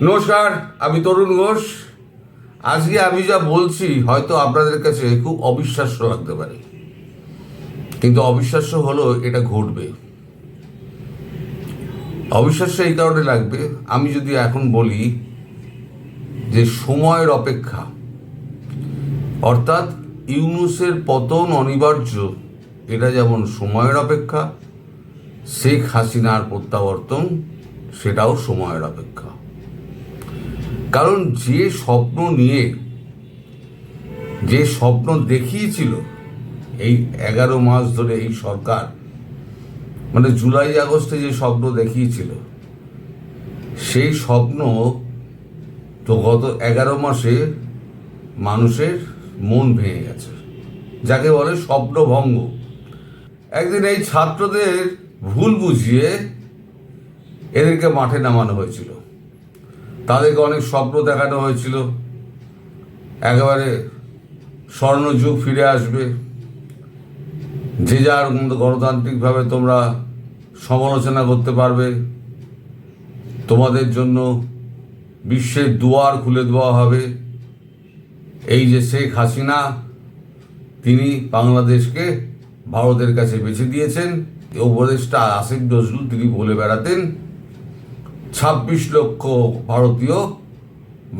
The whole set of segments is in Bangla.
নমস্কার, আমি তরুণ ঘোষ। আজকে আমি যা বলছি হয়তো আপনাদের কাছে খুব অবিশ্বাস্য লাগতে পারে, কিন্তু অবিশ্বাস্য হলো এটা ঘটবে। অবিশ্বাস্য এই কারণে লাগবে, আমি যদি এখন বলি যে সময়ের অপেক্ষা, অর্থাৎ ইউনূসের পতন অনিবার্য, এটা যেমন সময়ের অপেক্ষা, শেখ হাসিনার প্রত্যাবর্তন সেটাও সময়ের অপেক্ষা। কারণ যে স্বপ্ন নিয়ে, যে স্বপ্ন দেখিয়েছিল এই 11 মাস ধরে এই সরকার, মানে জুলাই আগস্টে যে স্বপ্ন দেখিয়েছিল, সেই স্বপ্ন তো গত 11 মাসে মানুষের মন ভেঙে গেছে, যাকে বলে স্বপ্নভঙ্গ। একদিন এই ছাত্রদের ভুল বুঝিয়ে এদেরকে মাঠে নামানো হয়েছিল, তাদেরকে অনেক স্বপ্ন দেখানো হয়েছিল, একেবারে স্বর্ণযুগ ফিরে আসবে, যে যার গণতান্ত্রিকভাবে তোমরা সমালোচনা করতে পারবে, তোমাদের জন্য বিশ্বের দুয়ার খুলে দেওয়া হবে। এই যে শেখ হাসিনা, তিনি বাংলাদেশকে ভারতের কাছে বেছে দিয়েছেন। উপদেষ্টা আসিফ নজরুল তিনি বলে বেড়াতেন 26 লক্ষ ভারতীয়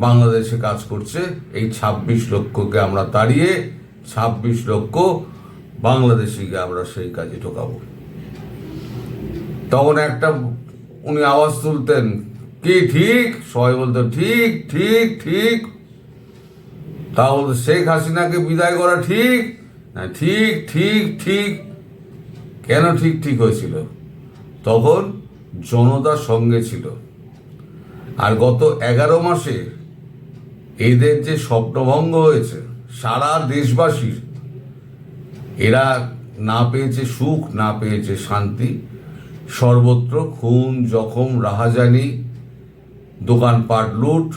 বাংলাদেশে কাজ করছে, এই 26 লক্ষকে আমরা তাড়িয়ে 26 লক্ষ বাংলাদেশিকে আমরা সেই কাজে ঢোকাবো। তখন একটা উনি আওয়াজ তুলতেন, কি ঠিক? সবাই বলতো ঠিক ঠিক ঠিক। তাহলে শেখ হাসিনাকে বিদায় করা ঠিক না? ঠিক ঠিক ঠিক। কেন ঠিক ঠিক হয়েছিল? তখন জনতার সঙ্গে ছিল। আর গত 11 মাসে এদের যে স্বপ্নভঙ্গ হয়েছে সারা দেশবাসীর, এরা না পেয়েছে সুখ, না পেয়েছে শান্তি, সর্বত্র খুন জখম রাহাজানি, দোকানপাট লুট,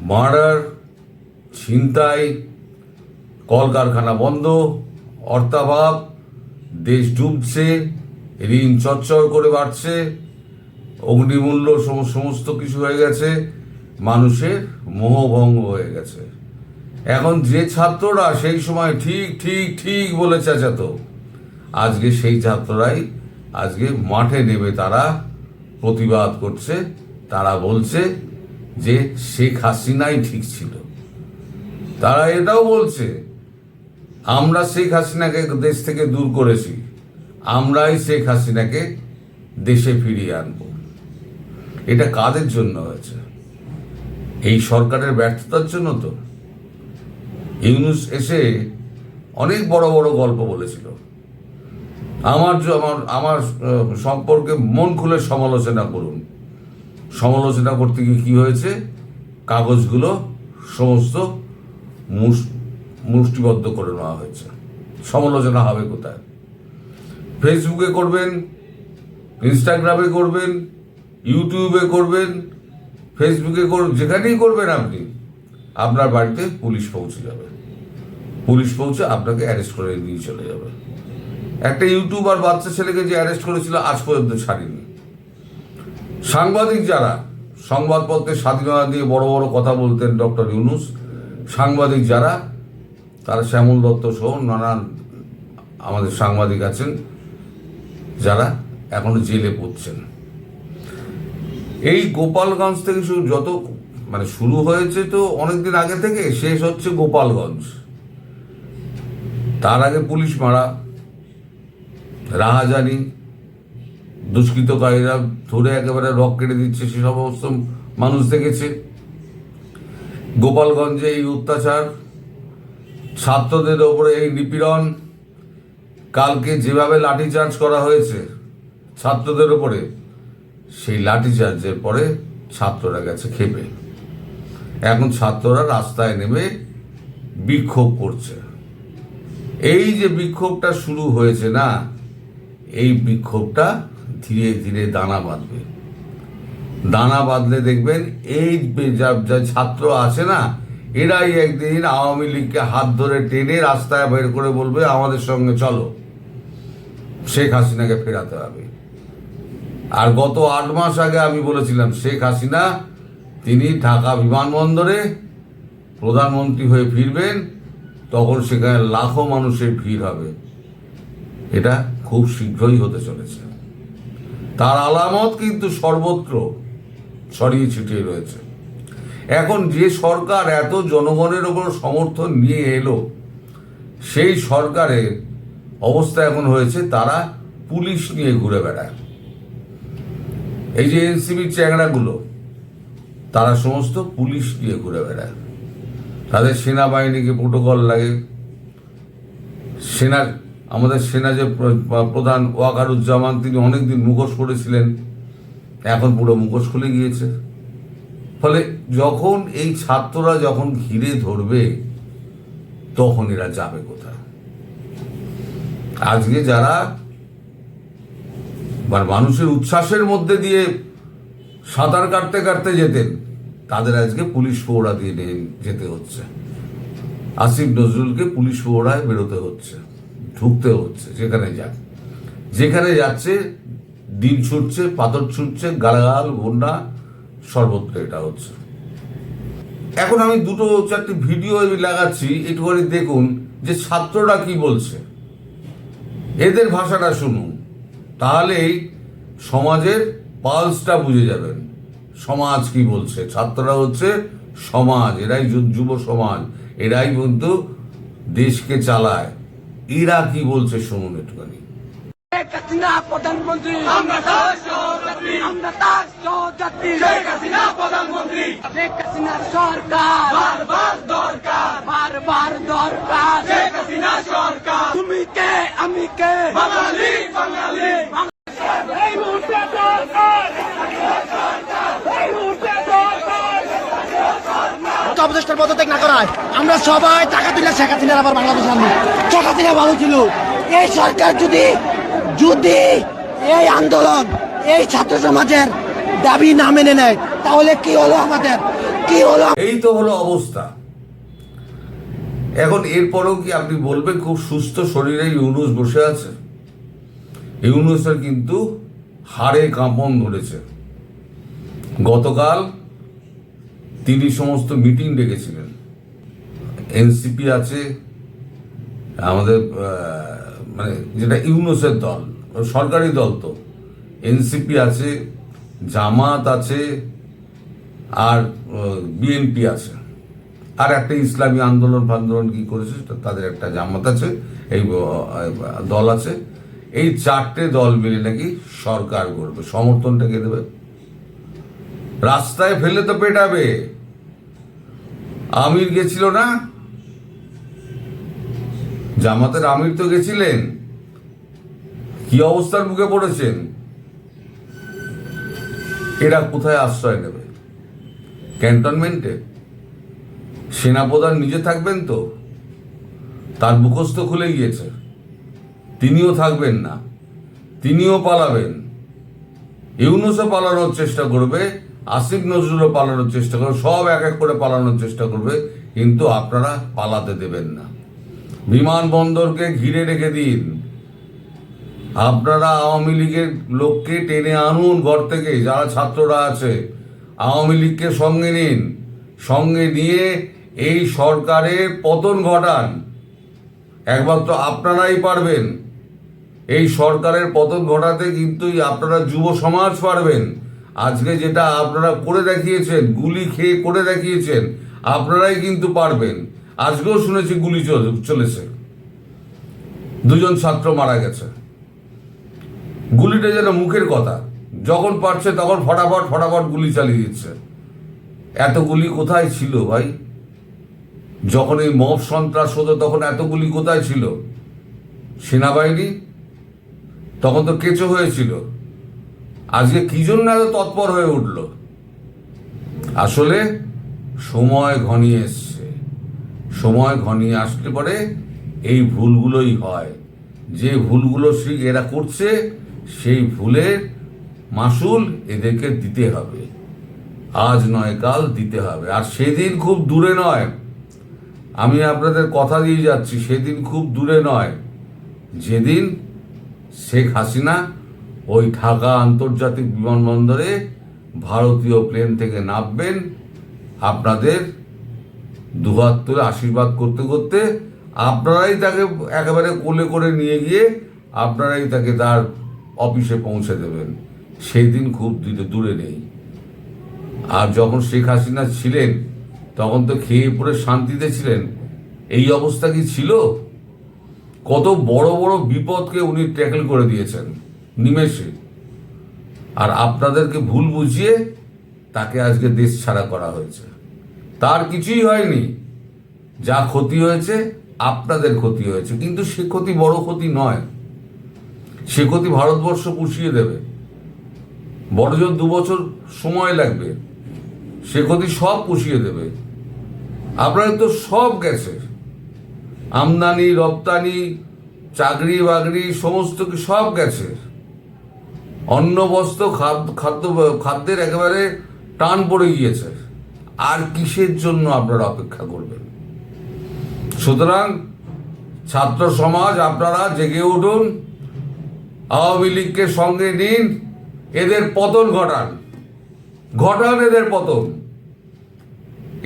মার্ডার, ছিনতাই, কলকারখানা বন্ধ, অর্থাভাব, দেশ ডুবছে, ঋণ চচ্চর করে বাড়ছে, অগ্নিমূল্য সমস্ত কিছু হয়ে গেছে, মানুষের মোহভঙ্গ হয়ে গেছে। এখন যে ছাত্ররা সেই সময় ঠিক ঠিক ঠিক বলে চেঁচাতো, আজকে সেই ছাত্ররাই আজকে মাঠে নেমে তারা প্রতিবাদ করছে। তারা বলছে যে শেখ হাসিনাই ঠিক ছিল। তারা এটাও বলছে আমরা শেখ হাসিনাকে দেশ থেকে দূর করেছি, আমরাই শেখ হাসিনাকে দেশে ফিরিয়ে আনবো। এটা কাদের জন্য হয়েছে? এই সরকারের ব্যর্থতার জন্য তো। ইউনূস এসে অনেক বড় বড় গল্প বলেছিল, আমার সম্পর্কে মন খুলে সমালোচনা করুন। সমালোচনা করতে গিয়ে কি হয়েছে? কাগজগুলো সমস্ত মুষ্টিবদ্ধ করে নেওয়া হয়েছে। সমালোচনা হবে কোথায়? ফেসবুকে করবেন, ইনস্টাগ্রামে করবেন, ইউটিউবে করবেন, ফেসবুকে করবেন, যেখানেই করবেন আপনি, আপনার বাড়িতে পুলিশ পৌঁছে যাবে। পুলিশ পৌঁছে আপনাকে অ্যারেস্ট করে নিয়ে চলে যাবে। একটা ইউটিউবার বাচ্চা ছেলেকে যে অ্যারেস্ট করেছিল আজ পর্যন্ত ছাড়েনি। সাংবাদিক যারা সংবাদপত্রের স্বাধীনতা দিয়ে বড় বড় কথা বলতেন ডক্টর ইউনূস, সাংবাদিক যারা, তারা শ্যামল দত্ত সহ নানান আমাদের সাংবাদিক আছেন যারা এখনো জেলে পড়ছেন। এই গোপালগঞ্জ থেকে যত শুরু হয়েছে তো অনেকদিন আগে থেকে, শেষ হচ্ছে গোপালগঞ্জ। তার আগে পুলিশ মারা, রাহাজানি, দুষ্কৃতকারীরা ধরে একেবারে রক কেটে দিচ্ছে, সে সমস্ত মানুষ দেখেছে। গোপালগঞ্জে এই অত্যাচার, ছাত্রদের ওপরে এই নিপীড়ন, কালকে যেভাবে লাঠিচার্জ করা হয়েছে ছাত্রদের ওপরে, সেই লাঠিচার্জের পরে ছাত্ররা গেছে ক্ষেপে। এখন ছাত্ররা রাস্তায় নেমে বিক্ষোভ করছে। এই যে বিক্ষোভটা শুরু হয়েছে না, এই বিক্ষোভটা ধীরে ধীরে দানা বাঁধবে। দানা বাঁধলে দেখবেন এই যা ছাত্র আছে না, এরাই একদিন আওয়ামী লীগকে হাত ধরে টেনে রাস্তায় বের করে বলবে আমাদের সঙ্গে চলো, শেখ হাসিনাকে ফেরাতে হবে। আর গত 8 মাস আগে আমি বলেছিলাম শেখ হাসিনা তিনি ঢাকা বিমানবন্দরে প্রধানমন্ত্রী হয়ে ফিরবেন, তখন সেখানে লাখো মানুষের ভিড় হবে। এটা খুব শীঘ্রই হতে চলেছে। তার আলামত কিন্তু সর্বত্র ছড়িয়ে ছিটিয়ে রয়েছে। এখন যে সরকার এত জনগণের ওপর সমর্থন নিয়ে এলো, সেই সরকারের অবস্থা এখন হয়েছে তারা পুলিশ নিয়ে ঘুরে বেড়ায়। এই যে এনসিপির চ্যাংড়াগুলো, তারা সমস্ত পুলিশ নিয়ে ঘুরে বেড়ায়। তাদের সেনাবাহিনীকে প্রোটোকল লাগে। আমাদের সেনা যে প্রধান ওয়াকারুজ্জামান, তিনি অনেকদিন মুখোশ পরেছিলেন, এখন পুরো মুখোশ খুলে গিয়েছে। ফলে যখন এই ছাত্ররা যখন ঘিরে ধরবে, তখন এরা যাবে কোথায়? আজকে যারা মানুষের উচ্ছ্বাসের মধ্যে দিয়ে সাঁতার কাটতে কাটতে যেতেন, তাদের আজকে পুলিশ প্রহরা দিয়ে যেতে হচ্ছে। আসিফ নজরুলকে পুলিশ প্রহরায় বেরোতে হচ্ছে, ঢুকতে হচ্ছে। যেখানে যাচ্ছে দিন ছুটছে, পাথর ছুটছে, গালাগাল বন্যা সর্বত্র এটা হচ্ছে। এখন আমি 2-4টি ভিডিও লাগাচ্ছি, একটুখানি দেখুন যে ছাত্ররা কি বলছে, এদের ভাষাটা শুনুন, তাহলেই সমাজের পালসটা বুঝে যাবেন। সমাজ কি বলছে? ছাত্ররা হচ্ছে সমাজ, এরাই যুব সমাজ, এরাই কিন্তু দেশকে চালায়। এরা কি বলছে শুনুন একটুখানি। প্রধানমন্ত্রী আমরা তার সহযাত্রী, আমরা তার সহযাত্রী। শেখ হাসিনা প্রধানমন্ত্রী, শেখ হাসিনার সরকার বারবার দরকার, বারবার দরকার। শেখ হাসিনা সরকার, তুমি কে আমি কে, বাঙালি বাঙালি। এই মুহূর্তে দরকার, এই মুহূর্তে দরকার উপদেষ্টার পদত্যাগ না করায় আমরা সবাই টাকা দিলে শেখ হাসিনার আবার বাংলাদেশে আনবো। শেখ হাসিনা ভালো ছিল। এই সরকার যদি এই আন্দোলন, এই ছাত্র সমাজের দাবি না মেনে নেয়, তাহলে কি হলো আমাদের? কি হলো? এই তো হলো অবস্থা। এখন এরপরেও কি আপনি বলবেন খুব সুস্থ শরীরে ইউনূস বসে আছে? ইউনূসের কিন্তু হাড়ে কাঁপন ধরেছে। গতকাল তিনি সমস্ত মিটিং ডেকেছিলেন। এনসিপি আছে, আমাদের যেটা ইউনূসের দল, সরকারি দল, তো এনসিপি আছে, জামাত আছে, আর বিএনপি আছে, আর একটা ইসলামী আন্দোলন কি করেছে তাদের একটা জামাত আছে, এই দল আছে। এই 4টে দল মিলে নাকি সরকার করবে। সমর্থনটা কে দেবে? রাস্তায় ফেলে তো পেটাবে। আমির গেছিল না, জামাতের আমির তো গেছিলেন, কি অবস্থার মুখে পড়েছেন। এরা কোথায় আশ্রয় নেবে? ক্যান্টনমেন্টে? সেনাপ্রধান নিজে থাকবেন তো? তার মুখস্থ খুলে গিয়েছে, তিনিও থাকবেন না, তিনিও পালাবেন। ইউনূসও পালানোর চেষ্টা করবে, আসিফ নজরুলও পালানোর চেষ্টা করবে, সব এক এক করে পালানোর চেষ্টা করবে, কিন্তু আপনারা পালাতে দেবেন না। বিমানবন্দরকে ঘিরে রেখে দিন। আপনারা আওয়ামী লীগের লোককে টেনে আনুন ঘর থেকে, যারা ছাত্ররা আছে আওয়ামী লীগকে সঙ্গে নিন, সঙ্গে নিয়ে এই সরকারের পতন ঘটান। একবার তো আপনারাই পারবেন এই সরকারের পতন ঘটাতে, কিন্তু আপনারা যুব সমাজ পারবেন। আজকে যেটা আপনারা করে দেখিয়েছেন, গুলি খেয়ে করে দেখিয়েছেন, আপনারাই কিন্তু পারবেন। আজকেও শুনেছি গুলি চলেছে, 2জন ছাত্র মারা গেছে। গুলিটা যেন মুখের কথা, যখন পারছে তখন ফটাফট গুলি চালিয়ে দিচ্ছে। এত গুলি কোথায় ছিল ভাই? যখন এই মব সন্ত্রাস হতো তখন এত গুলি কোথায় ছিল? সেনাবাহিনী তখন তো কেঁচো হয়েছিল। আজকে কি জন্য এত তৎপর হয়ে উঠল? আসলে সময় ঘনিয়ে এসছে। সময় ঘনিয়ে আসলে পরে এই ভুলগুলোই হয়। যে ভুলগুলো এরা করছে, সেই ভুলের মাসুল এদেরকে দিতে হবে। আজ নয় কাল দিতে হবে। আর সেদিন খুব দূরে নয়, আমি আপনাদের কথা দিয়ে যাচ্ছি, সেদিন খুব দূরে নয় যেদিন শেখ হাসিনা ওই ঢাকা আন্তর্জাতিক বিমানবন্দরে ভারতীয় প্লেন থেকে নামবেন, আপনাদের দুহাত তুলে আশীর্বাদ করতে করতে আপনারাই তাকে একেবারে কোলে করে নিয়ে গিয়ে আপনারাই তাকে তার অফিসে পৌঁছে দেবেন। সেই দিন খুব দূরে নেই। আর যখন শেখ হাসিনা ছিলেন তখন তো খেয়ে পড়ে শান্তিতে ছিলেন। এই অবস্থা কি ছিল? কত বড় বড় বিপদকে উনি ট্যাকেল করে দিয়েছেন নিমেষে। আর আপনাদেরকে ভুল বুঝিয়ে তাকে আজকে দেশ ছাড়া করা হয়েছে। তার কিছুই হয়নি। যা ক্ষতি হয়েছে আপনাদের ক্ষতি হয়েছে, কিন্তু সে ক্ষতি বড় ক্ষতি নয়। সে ক্ষতি ভারতবর্ষ পুষিয়ে দেবে। বড়জোর 2 বছর সময় লাগবে, সে ক্ষতি সব পুষিয়ে দেবে। আপনাদের তো সব গেছে, আমদানি রপ্তানি চাকরি বাকরি সমস্ত কি সব গেছে। অন্ন বস্ত্র খাদ্যের একেবারে টান পড়ে গিয়েছে। আর কিসের জন্য আপনারা অপেক্ষা করবেন? সুতরাং ছাত্র সমাজ আপনারা জেগে উঠুন, আওয়ামী লীগকে সঙ্গে নিন, এদের পতন ঘটান এদের পতন।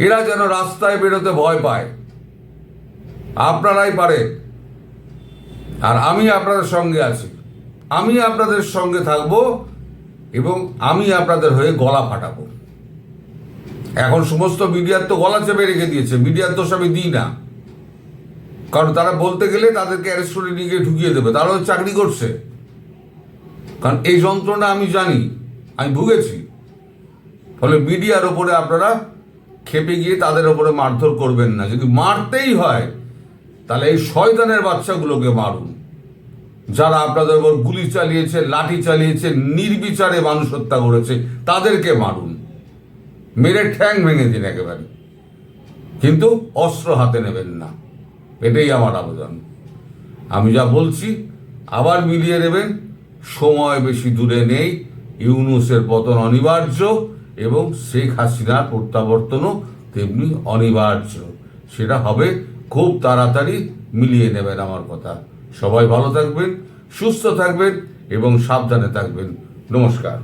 এরা যেন রাস্তায় বেরোতে ভয় পায়। আপনারাই পারে। আর আমি আপনাদের সঙ্গে আছি, আমি আপনাদের সঙ্গে থাকবো এবং আমি আপনাদের হয়ে গলা ফাটাবো। এখন সমস্ত মিডিয়ার তো গলা চেপে রেখে দিয়েছে। মিডিয়ার দোষ আমি দিই না, কারণ তারা বলতে গেলে তাদেরকে অ্যারেস্ট করে নিয়ে গিয়ে ঢুকিয়ে দেবে। তারাও চাকরি করছে, কারণ এই যন্ত্রণা আমি জানি, আমি ভুগেছি। ফলে মিডিয়ার ওপরে আপনারা খেপে গিয়ে তাদের ওপরে মারধর করবেন না। যদি মারতেই হয় তাহলে এই শয়তানের বাচ্চাগুলোকে মারুন, যারা আপনাদের উপর গুলি চালিয়েছে, লাঠি চালিয়েছে, নির্বিচারে মানুষ হত্যা করেছে, তাদেরকে মারুন, মেরে ঠ্যাং ভেঙে দিন একেবারে। কিন্তু অস্ত্র হাতে নেবেন না, এটাই আমার আবেদন। আমি যা বলছি আবার মিলিয়ে নেবেন। সময় বেশি দূরে নেই। ইউনূসের পতন অনিবার্য এবং শেখ হাসিনার প্রত্যাবর্তনও তেমনি অনিবার্য। সেটা হবে খুব তাড়াতাড়ি। মিলিয়ে নেবেন আমার কথা। সবাই ভালো থাকবেন, সুস্থ থাকবেন এবং সাবধানে থাকবেন। নমস্কার।